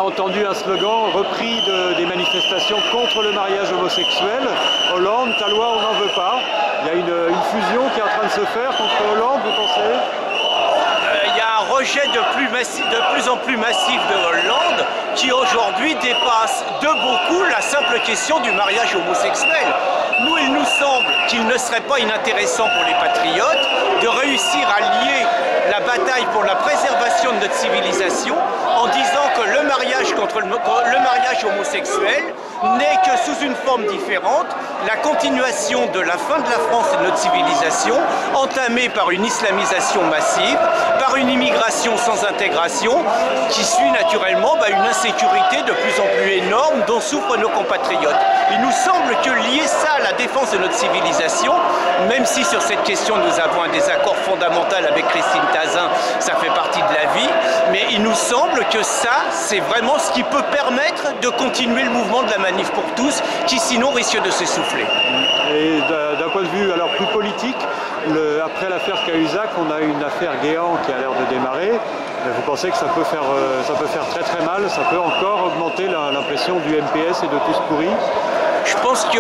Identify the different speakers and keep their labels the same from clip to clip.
Speaker 1: a entendu un slogan repris des manifestations contre le mariage homosexuel. Hollande, ta loi, on n'en veut pas. Il y a une fusion qui est en train de se faire contre Hollande, vous pensez?
Speaker 2: Il y a un rejet de plus en plus massif de Hollande qui aujourd'hui dépasse de beaucoup la simple question du mariage homosexuel. Nous, il nous semble qu'il ne serait pas inintéressant pour les patriotes de réussir à lier la bataille pour la préservation de notre civilisation en disant que le mariage homosexuel n'est que sous une forme différente la continuation de la fin de la France et de notre civilisation, entamée par une islamisation massive, par une immigration sans intégration, qui suit naturellement une insécurité de plus en plus énorme dont souffrent nos compatriotes. Il nous semble que lier ça à la défense de notre civilisation, même si sur cette question nous avons un désaccord fondamental avec Christine Tazin, ça fait partie de la vie, mais il nous semble que ça, c'est vraiment ce qui peut permettre de continuer le mouvement de la manif pour tous, qui sinon risque de s'essouffler.
Speaker 1: Et d'un point de vue alors plus politique, après l'affaire Cahuzac, on a une affaire Guéant qui a l'air de démarrer. Vous pensez que ça peut faire très très mal, ça peut encore augmenter l'impression du MPS et de tous pourris?
Speaker 2: Je pense que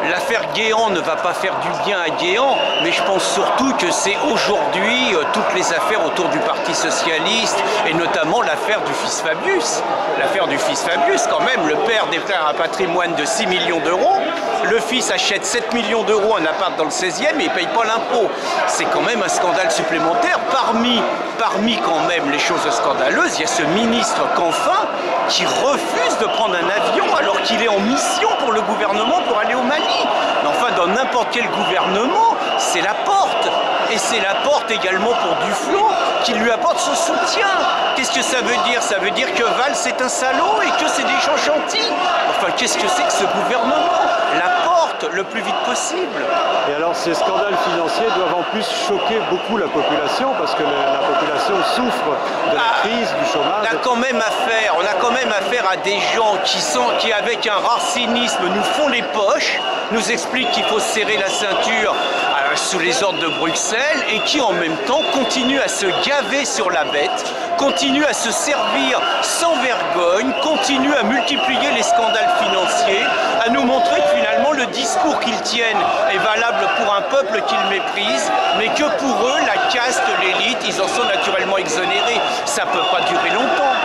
Speaker 2: l'affaire Guéant ne va pas faire du bien à Guéant, mais je pense surtout que c'est aujourd'hui toutes les affaires autour du Parti Socialiste, et notamment l'affaire du fils Fabius. L'affaire du fils Fabius, quand même, le père déclare un patrimoine de 6 millions d'euros, le fils achète 7 millions d'euros un appart dans le 16e et il ne paye pas l'impôt. C'est quand même un scandale supplémentaire. Parmi quand même les choses scandaleuses, il y a ce ministre Canfin qui refuse de prendre un avion alors qu'il est en mission pour le gouvernement pour aller au Mali. Mais enfin, dans n'importe quel gouvernement, c'est la porte. Et c'est la porte également pour Duflot qui lui apporte son soutien. Qu'est-ce que ça veut dire? Ça veut dire que Valls est un salaud et que c'est des gens gentils. Enfin, qu'est-ce que c'est que ce gouvernement? La porte le plus vite possible.
Speaker 1: Et alors ces scandales financiers doivent en plus choquer beaucoup la population parce que la population souffre de la crise, du chômage.
Speaker 2: On a quand même affaire à des gens qui avec un rare cynisme nous font les poches, nous expliquent qu'il faut serrer la ceinture sous les ordres de Bruxelles et qui en même temps continuent à se gaver sur la bête, continuent à se servir sans vergogne, continuent à multiplier les scandales financiers, à nous montrer que finalement le discours qu'ils tiennent est valable pour un peuple qu'ils méprisent, mais que pour eux, la caste, l'élite, ils en sont naturellement exonérés. Ça ne peut pas durer longtemps.